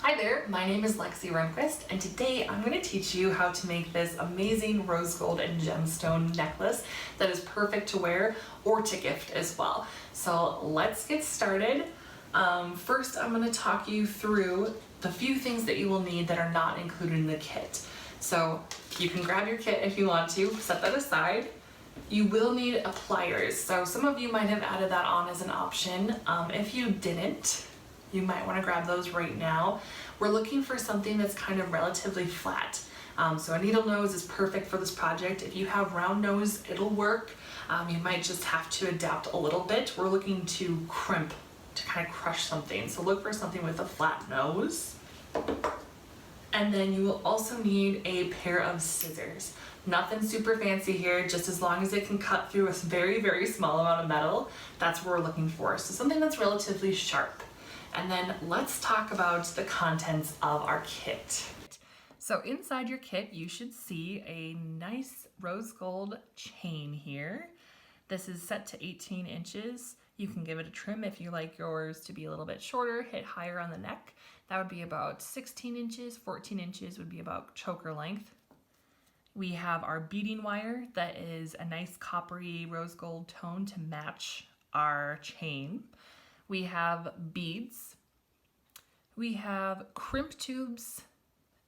Hi there, my name is Lexi Runquist, and today I'm going to teach you how to make this amazing rose gold and gemstone necklace that is perfect to wear or to gift as well. So let's get started. First, I'm going to talk you through the few things that you will need that are not included in the kit. So you can grab your kit if you want to, set that aside. You will need pliers. So some of you might have added that on as an option. If you didn't, you might want to grab those right now. We're looking for something that's kind of relatively flat. So a needle nose is perfect for this project. If you have round nose, it'll work. You might just have to adapt a little bit. We're looking to crimp, to kind of crush something. So look for something with a flat nose. And then you will also need a pair of scissors. Nothing super fancy here, just as long as it can cut through a very, very small amount of metal, that's what we're looking for. So something that's relatively sharp. And then let's talk about the contents of our kit. So inside your kit, you should see a nice rose gold chain here. This is set to 18 inches. You can give it a trim if you like yours to be a little bit shorter, hit higher on the neck. That would be about 16 inches, 14 inches would be about choker length. We have our beading wire that is a nice coppery rose gold tone to match our chain. We have beads, we have crimp tubes,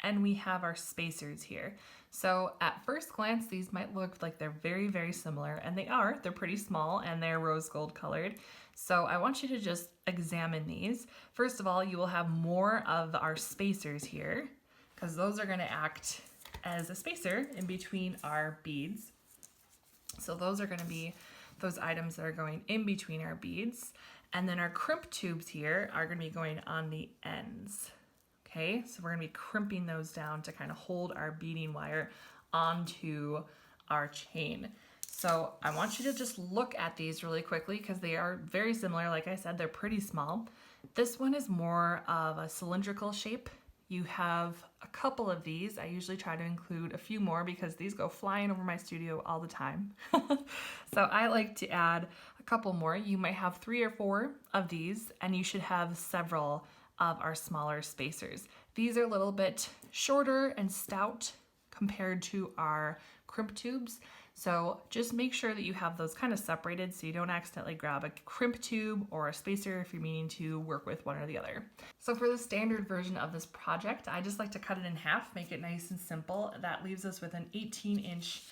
and we have our spacers here. So at first glance, these might look like they're very, very similar, and they are. They're pretty small and they're rose gold colored. So I want you to just examine these. First of all, you will have more of our spacers here because those are going to act as a spacer in between our beads. So those are going to be those items that are going in between our beads. And then our crimp tubes here are going to be going on the ends. Okay, so we're going to be crimping those down to kind of hold our beading wire onto our chain. So I want you to just look at these really quickly because they are very similar. Like I said, they're pretty small. This one is more of a cylindrical shape. You have a couple of these. I usually try to include a few more because these go flying over my studio all the time. So I like to add a couple more. You might have 3 or 4 of these, and you should have several of our smaller spacers. These are a little bit shorter and stout compared to our crimp tubes. So just make sure that you have those kind of separated so you don't accidentally grab a crimp tube or a spacer if you're meaning to work with one or the other. So for the standard version of this project, I just like to cut it in half, make it nice and simple. That leaves us with an 18-inch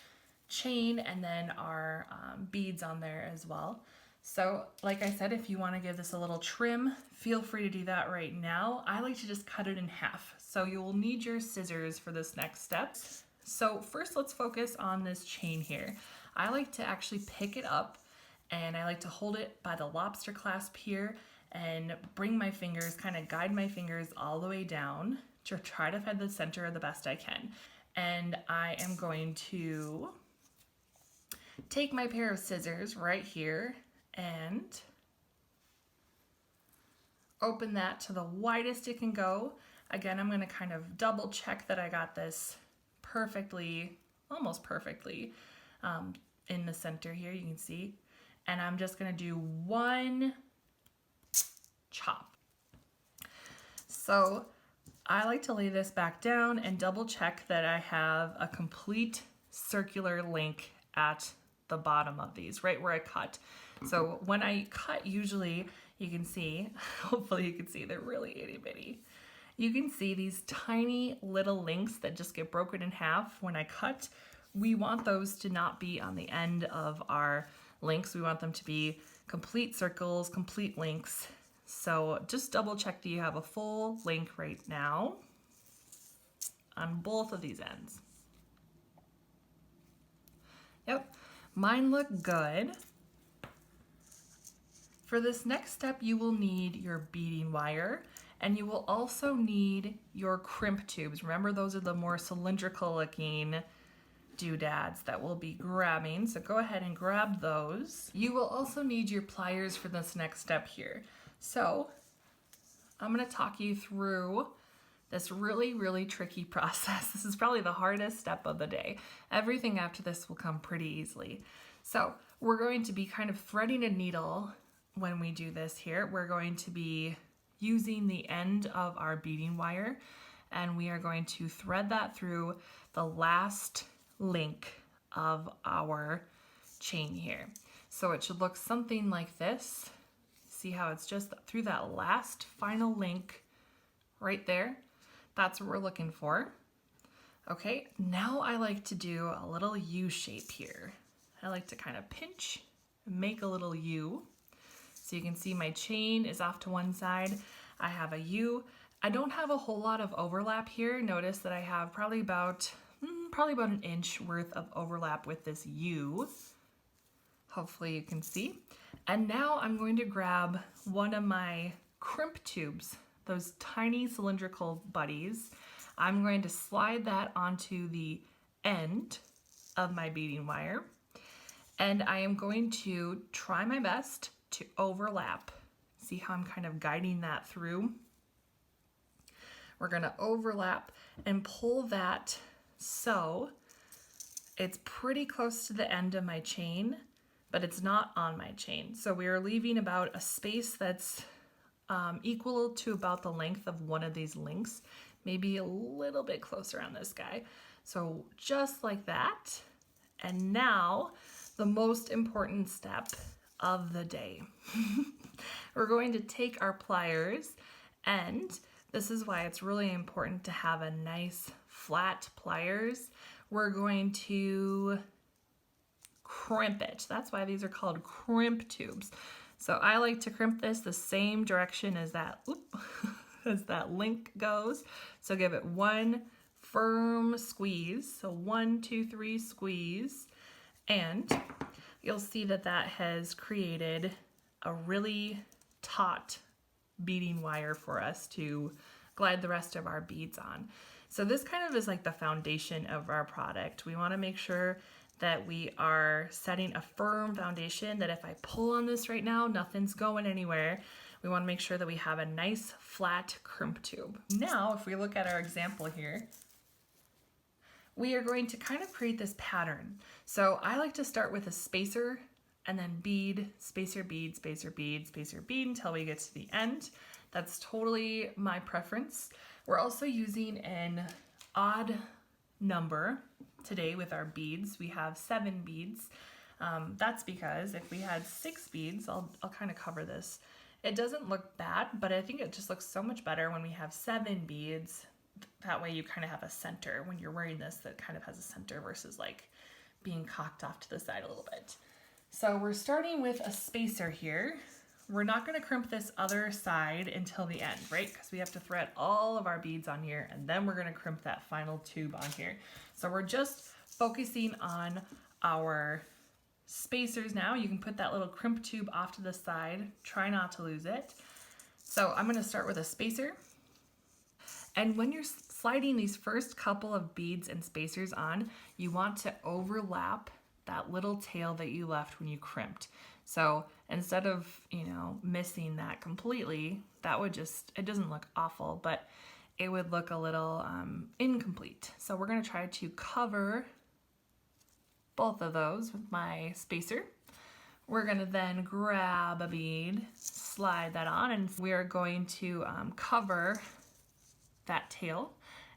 chain and then our beads on there as well. So like I said, if you want to give this a little trim, feel free to do that right now. I like to just cut it in half. So you will need your scissors for this next step. So first let's focus on this chain here. I like to actually pick it up and I like to hold it by the lobster clasp here and bring my fingers, kind of guide my fingers all the way down to try to find the center the best I can. And I am going to take my pair of scissors right here and open that to the widest it can go. Again, I'm going to kind of double check that I got this perfectly, almost perfectly in the center here, you can see. And I'm just going to do one chop. So I like to lay this back down and double check that I have a complete circular link at the bottom of these, right where I cut. So when I cut, usually you can see, hopefully you can see, they're really itty bitty. You can see these tiny little links that just get broken in half when I cut. We want those to not be on the end of our links. We want them to be complete circles, complete links. So just double check that you have a full link right now on both of these ends. Yep, mine look good. For this next step, you will need your beading wire. And you will also need your crimp tubes. Remember, those are the more cylindrical looking doodads that we'll be grabbing. So go ahead and grab those. You will also need your pliers for this next step here. So I'm going to talk you through this really, really tricky process. This is probably the hardest step of the day. Everything after this will come pretty easily. So we're going to be kind of threading a needle when we do this here. We're going to be using the end of our beading wire, and we are going to thread that through the last link of our chain here. So it should look something like this. See how it's just through that last final link right there? That's what we're looking for. Okay, now I like to do a little U shape here. I like to kind of pinch and make a little U. So you can see my chain is off to one side. I have a U. I don't have a whole lot of overlap here. Notice that I have probably about an inch worth of overlap with this U. Hopefully you can see. And now I'm going to grab one of my crimp tubes, those tiny cylindrical buddies. I'm going to slide that onto the end of my beading wire. And I am going to try my best to overlap. See how I'm kind of guiding that through? We're gonna overlap and pull that so it's pretty close to the end of my chain, but it's not on my chain. So we are leaving about a space that's equal to about the length of one of these links, maybe a little bit closer on this guy. So just like that. And now the most important step of the day. We're going to take our pliers, and this is why it's really important to have a nice flat pliers. We're going to crimp it. That's why these are called crimp tubes. So I like to crimp this the same direction as that, as that link goes. So give it one firm squeeze. So 1, 2, 3 squeeze. And you'll see that that has created a really taut beading wire for us to glide the rest of our beads on. So this kind of is like the foundation of our product. We want to make sure that we are setting a firm foundation, that if I pull on this right now, nothing's going anywhere. We want to make sure that we have a nice flat crimp tube. Now, if we look at our example here, we are going to kind of create this pattern. So I like to start with a spacer and then bead, spacer, bead, spacer, bead, spacer, bead until we get to the end. That's totally my preference. We're also using an odd number today with our beads. We have 7 beads. That's because if we had 6 beads, I'll kind of cover this. It doesn't look bad, but I think it just looks so much better when we have 7 beads. That way you kind of have a center when you're wearing this that kind of has a center versus like being cocked off to the side a little bit. So we're starting with a spacer here. We're not going to crimp this other side until the end, right? Because we have to thread all of our beads on here, and then we're going to crimp that final tube on here. So we're just focusing on our spacers now. You can put that little crimp tube off to the side. Try not to lose it. So I'm going to start with a spacer. And when you're sliding these first couple of beads and spacers on, you want to overlap that little tail that you left when you crimped. So instead of, missing that completely, that would it doesn't look awful, but it would look a little incomplete. So we're gonna try to cover both of those with my spacer. We're gonna then grab a bead, slide that on, and we are going to cover that tail.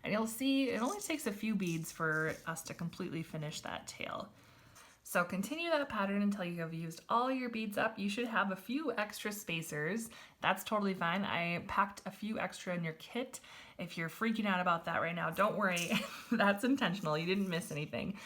And you'll see it only takes a few beads for us to completely finish that tail. So continue that pattern until you have used all your beads up. You should have a few extra spacers. That's totally fine. I packed a few extra in your kit. If you're freaking out about that right now, don't worry. That's intentional. You didn't miss anything.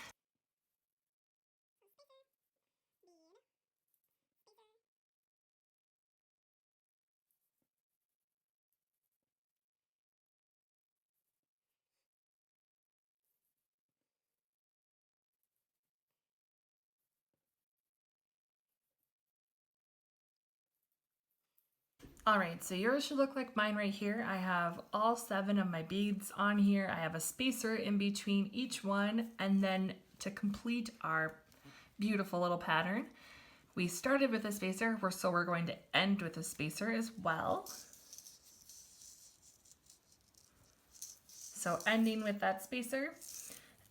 All right, so yours should look like mine right here. I have all 7 of my beads on here. I have a spacer in between each one, and then to complete our beautiful little pattern, we started with a spacer, so we're going to end with a spacer as well. So ending with that spacer,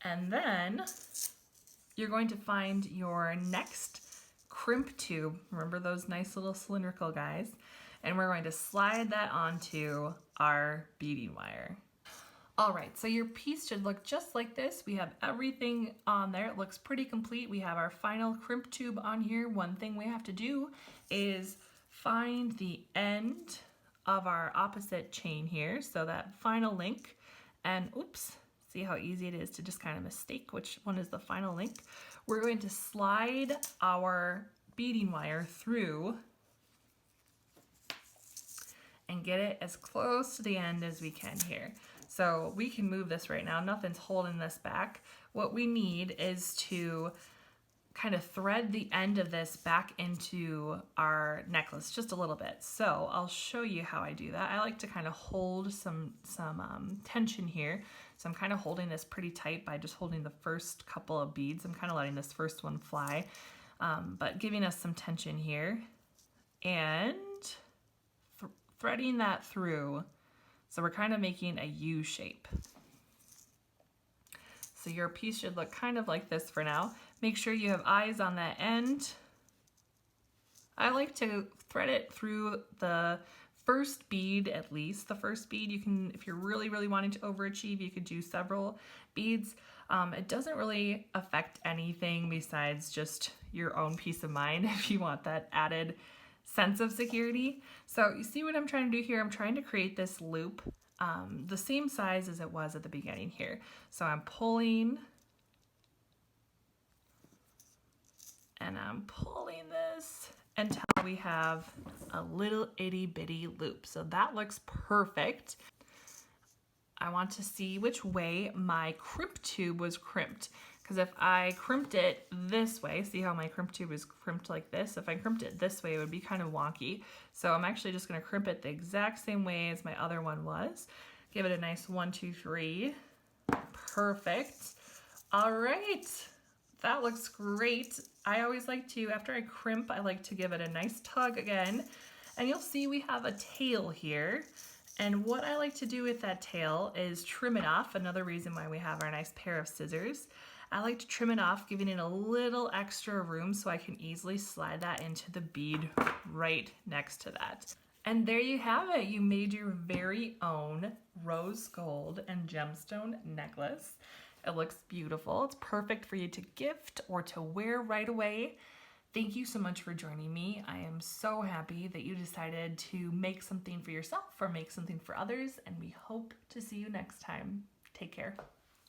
and then you're going to find your next crimp tube. Remember those nice little cylindrical guys? and we're going to slide that onto our beading wire. All right, so your piece should look just like this. We have everything on there. It looks pretty complete. We have our final crimp tube on here. One thing we have to do is find the end of our opposite chain here. So that final link, and oops, see how easy it is to just kind of mistake which one is the final link. We're going to slide our beading wire through and get it as close to the end as we can here. So we can move this right now. Nothing's holding this back. What we need is to kind of thread the end of this back into our necklace just a little bit. So I'll show you how I do that. I like to kind of hold some tension here. So I'm kind of holding this pretty tight by just holding the first couple of beads. I'm kind of letting this first one fly, but giving us some tension here and threading that through. So we're kind of making a U shape. So your piece should look kind of like this for now. Make sure you have eyes on that end. I like to thread it through the first bead, at least the first bead. You can, if you're really wanting to overachieve, you could do several beads. It doesn't really affect anything besides just your own peace of mind if you want that added sense of security. So you see what I'm trying to do here? I'm trying to create this loop the same size as it was at the beginning here. So I'm pulling and I'm pulling this until we have a little itty bitty loop. So that looks perfect. I want to see which way my crimp tube was crimped. Because if I crimped it this way, see how my crimp tube is crimped like this? If I crimped it this way, it would be kind of wonky. So I'm actually just gonna crimp it the exact same way as my other one was. Give it a nice 1, 2, 3. Perfect. All right, that looks great. I always like to, after I crimp, I like to give it a nice tug again. And you'll see we have a tail here. And what I like to do with that tail is trim it off. Another reason why we have our nice pair of scissors. I like to trim it off, giving it a little extra room so I can easily slide that into the bead right next to that. And there you have it. You made your very own rose gold and gemstone necklace. It looks beautiful. It's perfect for you to gift or to wear right away. Thank you so much for joining me. I am so happy that you decided to make something for yourself or make something for others, and we hope to see you next time. Take care.